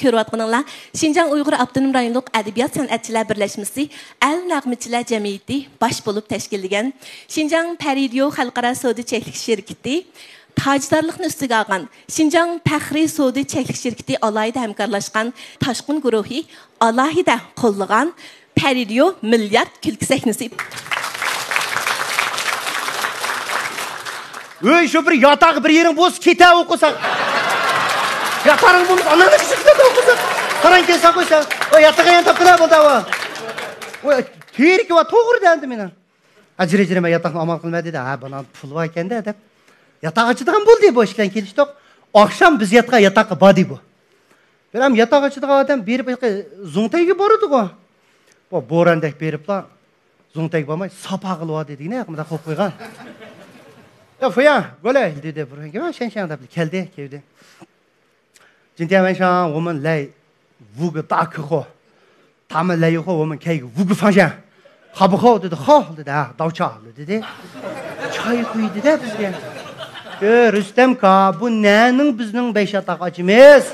Ko'rayotganinglar Şinjan Uyg'ur Avtonom rayonluq adabiyot san'atchilar birlashmasi Al Nag'michilar jamiyati bosh bo'lib tashkillangan Şinjan Paridio xalqaro savdo cheklik shirkati tajdorlikni ustiga olgan Şinjan Faxriy savdo cheklik shirkati alohida hamkorlashgan Toshqin guruhi alohida qo'llagan Paridio milliard kulki sahnasi. Öy şu bir yatağı bir yerin boz kete okusak. Yatarın bunu ananı küçük de okusak. Karan kesa koysa. O yatağı yan tapkına buldu o. O terik var toğur dendi menen. Acire ben yatağını amal kılma dedi. Ha bana pul var kendi edip. Yatağı açıdığın bul diye bu işten geliştik. Akşam biz yatağı badi bu. Benim yatağı açıdığın adam berip zontayga boruduk o. Bu borandek berip la zontayga bormay sapa kılıva dedi. Ne yakımda koyup koygan. Ya Fuya, böyle dedi buraya. Sen da geldi geldi. 今天晚上我们来5个大客户，他们来以后我们开一个5个房间，好不好？对的，好的的，到家了对的，çay koydu da bizge. Rüstem ka, bu nenin bizning 5 yatak açımız?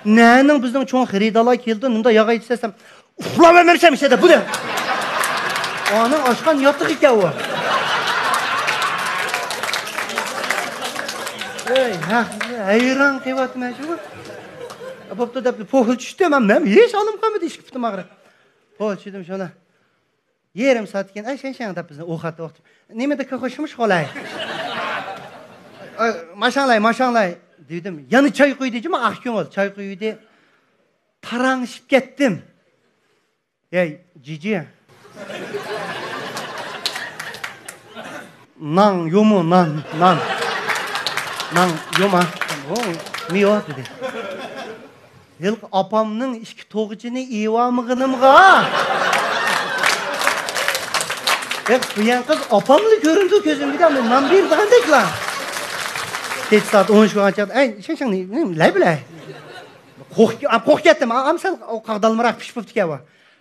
Nenin bizning çoğun xeridala keldi, nunda yağa içsesem, ufla vermemişem işte de bu da. Onun aşkan yatık iki o. Hayran kıyvat mecbur. Babda da pohul düştü ben hiç alım kalmadı iş gittim ağrı. Pohul düştüm şuna. Yerim saatken ay sen da bizden oxat oxt. Neme de hoşmuş kolay. Maşallah dedim. Yanı çay koy diyeceğim akşam oldu. Çay koydu. Taranışıp gittim. Ey cici. Nan yomu nan. Nan yoma. Miyo dedi. Yıl apamның işki toğucunu evamığınımğa. Bu yan kız apamlı göründü gözüm bir de nan bir dağındık lan. Tet saat 10 şu an çaktı. Ay sen ne lay bilay. Kork ettim. Amsal o qağdalmıрақ pişpüptü ki bu.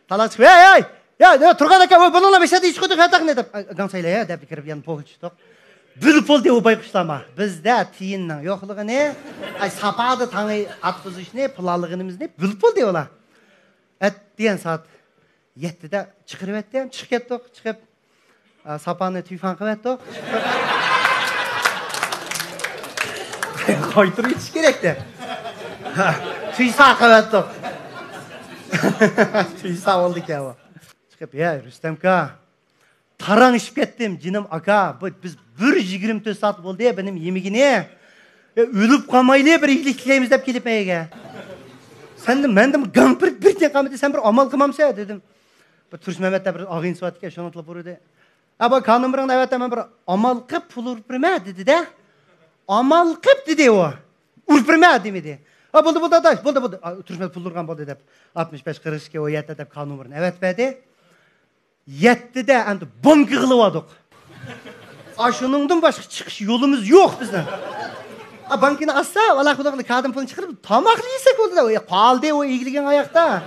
Talas hey. Ya turgan aka bununla beşedi iş koyduk yatak ne dep. Gansayla ya dep kirip yan pohul çıktık. Bülpül diye o baykuşlama. Bizde tiyinnin yokluğu ne? Ay sapadı tanı atfızış ne? Pılalığınımız ne? Bülpül diye ola. Et diyen saat 7'de çıkırıp ettim. Çık ettik. Çıkıp sapanı tüyfan kıp ettik. Koydur hiç gerekti. Tüysa kıp ettik. Tüysa oldu ki o. Çıkıp ya Rüstem ka. Taranışıp kettim cinim aka. Biz 1-24 saat oldu ya benim yemeğine. Ölüp kalmayla bir iyilik tileyimiz dep kelip meyge. Sen de mendim gampır bir tane kalmadı sen bir amal kılmamsa dedim. Bu Turş Mehmet de bir ağın suat ki şanatlı burada. Ama kanımırın evet hemen bir amal kıp pul urpırma dedi de. Amal kıp dedi o. Urpırma demedi. Ha buldu da buldu. Turş Mehmet pul urgan buldu dep. 65-42 o yette dep kanımırın evet be de. Yetti de endi banka kılıvadık. Aşınından başka çıkış yolumuz yok bizden. Bankını assa, valla kudaklı kadın pulunu çıkarıp tamaklı yesek oldu da. Kaldı o ilgiligen ayakta.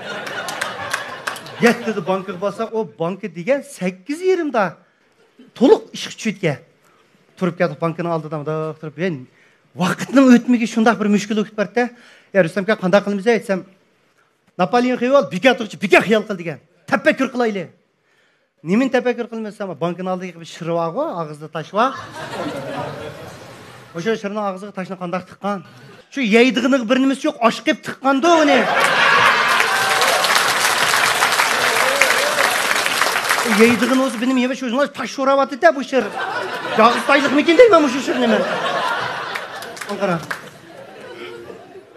Yetti de banka basak o banka degen 8 yerimde. Toluk ışık çütke. Turup geldik bankını aldı da turup ben vakitinin ötmegi şundak bir müşkülük var da. Ya Rüstem ka qanday qilimiz aytsam. Napoleon xiyol bika xiyol qil degan. Tafakkur qilayli. Nemin tefekkür kılmıyorsa ama bankın aldığı gibi şırı var o, ağızda taş var. O şöyle şırının ağızda taşına kandak tıkkan. Şu yaydığını birimiz yok, aşk hep tıkkandı o ne? Yaydığını olsa benim yeme çocuğumlar taş şora batı da bu şır. Yağız taylık mekin değil mi bu şır hemen? Ankara.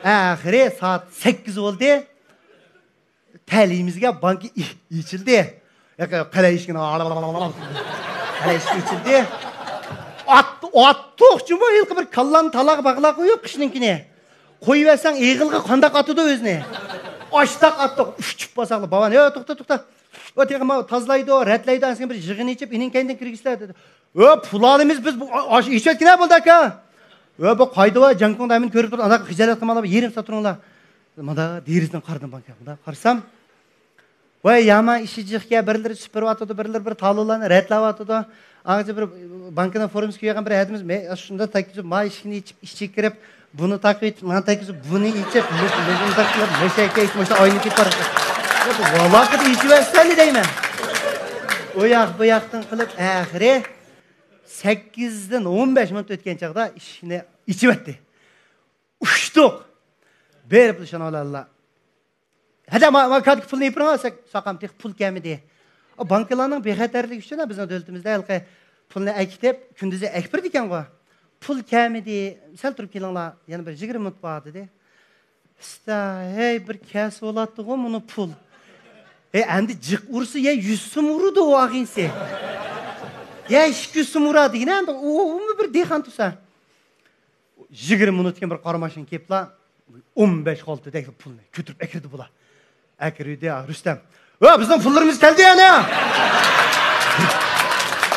Ahire saat 8 oldu. Talimizge bankı içildi. Ya kale işkine kale işkine içildi. Attık cuma ilk bir kallan talak bağla koyup kışınınkine. Koyuversen eğilge kandak atıdı özüne. Açtak attık. Üç basaklı baban ya tukta. O tekrar tazlaydı o redlaydı ansın bir jığını içip inin kendin kirgisler dedi. Pulalımız biz içet ne bulduk ha? Bu kaydı var cankon daimin körüp dur anak hicalet kımalı yerim satırınlar. Mada derizden kardım banka. Mada karsam vay yama işicikке birleri süpürüp atıdı, birleri bir talılarını redlap atıdı. Ağaca bir bankına forumuz kuyuyan bir edimiz. Şunda takip ma işini içip kirip Bunu takıp, bana takıp, bunu içip, bunu takıp, meşeke içip, işte aynı tip var. Vallahi kız içip versene deyim. O yak bu yaktan kılıp, ahire 8'den 15 minut ötken çağda işine içip etti. Uçtuk. Berip dışına Allah. Hadi ama kadık pulunu yıpırın alsak, sakam tek pul kemi diye. O bankalarının bexatarlık üçün bizden dövletimizde halka pulunu ekitip, kündüzü ekbir diken o. Pul kemi diye, sel turup kelinla, yani bir 20 minut bağdı diye. İşte, hey bir kes olattı o bunu pul. Endi cık ursu ya 100 sum urudu o ağinsi. Ya 200 sum uradı yine endi o bir dehan tusa. 20 minutken bir karmaşın kepla 15 koltu deydi pulunu götürüp ekirdi bula. Ekirdi ya Rüstem. Bizden pullarımız geldi ya ne?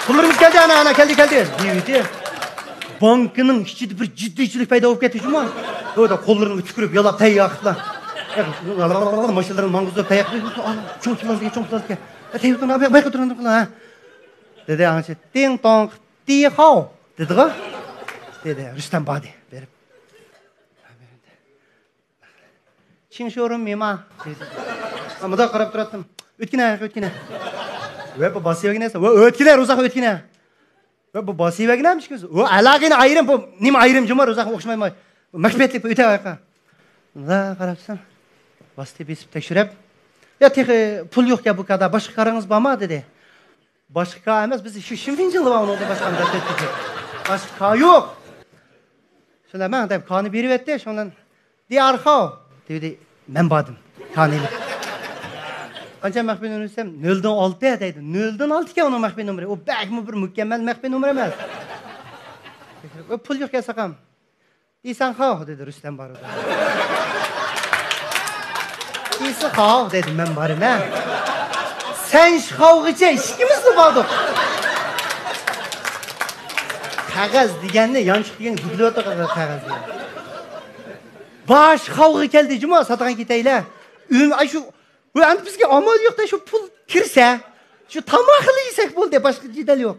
Pullarımız geldi ana geldi. Deydi. Bankının içinde bir ciddiçilik payda olup ketmiş mi? O da kollarını tükürüp yalap tey yakıtla. Maşaların mangızı tey yakıtla. Çok kilalı ki. Tey yakıtla abi bayka durun ha. Dedi anca ding dong di hao. Dedi o. Dedi Rüstem badi verip. Çin şorum mima. Ama da qarab turadım. Ötkine. Ve bu basiye gine. Ve ötkine uzak ötkine. Ve bu basiye ginemiş kız. O alagini ayrım bu nim ayrım cumar uzak oxşmayma. Makbetlik öte ayqa. Da qarabsan. Basti besip tekşirip. Ya tek pul yok ya bu kadar. Başka karınız bama dedi. Başka emas biz şu şimdinci yılı var oldu başka da dedi. Başka yok. Şöyle ben de kanı biri vetti şondan. Di arxa dedi. Ben badım. Kanıyla. Anca məxbi nömrəsəm 0'dan 6'ya deydi. 0'dan 6 ki onun məxbi nömrə. O bəkmi bir mükemmel məxbi nömrə emas. O pul yok ya sakam. İsan xav dedi Rüstem barıda. İsa xav dedim ben barım ha. Sen xavğıca işkimizli bardık. Kağız digenle yanlış digen dubliyota kağız digen. Baş xavğı geldi cuma satan giteyle. Ay şu bu ant bizge amal yok da şu pul kirse, şu tamaklı yesek bul de başka cidel yok.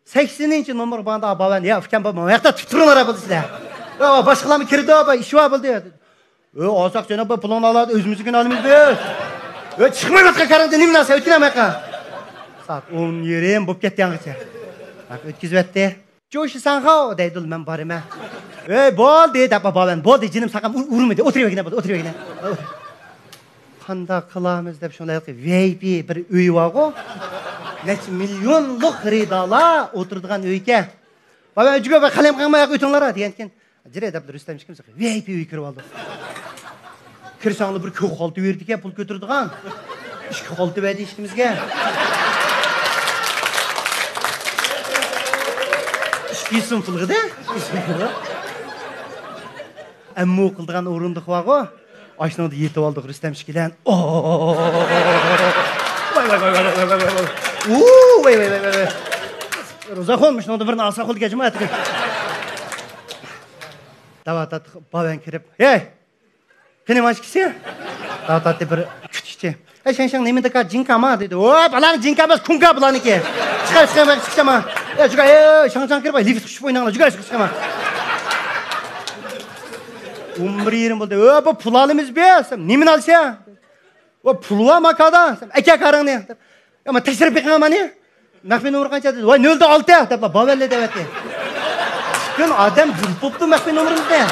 80. numara bana baban ya fken babam ayakta tuturun arabada size. Ya başkalarını kirdi abi işi var bul diyor. Olsak sana bu pulunu aladı özümüzün halimiz be. Çıkma başka karında ne münasebet ötüne saat 10 yerim bu gitti yangısı. Bak ötküz vetti. Coşu sen ha deydi ben barıma. Bol dedi babam bol de canım sakam urmadı oturuyor yine oturuyor yine. Kanda kılamız dep şuna VIP bir üy var o. Neç milyonluk xaridala oturduğun öyke. Baba öcüge bak kalem kalmaya ötünlara diyenken. Cire dep Rüstem kimse VIP üy kirip aldı. Kirsanlı bir köy koltu verdik ya pul götürdüğün. İşki koltu verdi işimizge. İşki sınıflığı da. Emmi okıldığı orunduk var o. Aşağıda yetip aldık Rüstem şikilen. Vay. Uzak olmuş, ne oldu birine alsak oldu gecime artık. Davat baban kirip. Hey! Kene maşkisi? Davat bir küçükçe. Şen nemin deka cinka ma dedi. Balan cinka mas kunka bulan ki. Çıkama. Şan kirip lift kuşup oynağına. Çıkama. Umri yerim buldu. Bu pul alımız be. Nemin alsa? O pulva makada. Eke karın ne? Ama teşrif bir kama ne? Məxbi numara kaç dedi? Vay 0'da 6 ya. Babelle devetti. Gün adam bulpuptu məxbi numarımızda.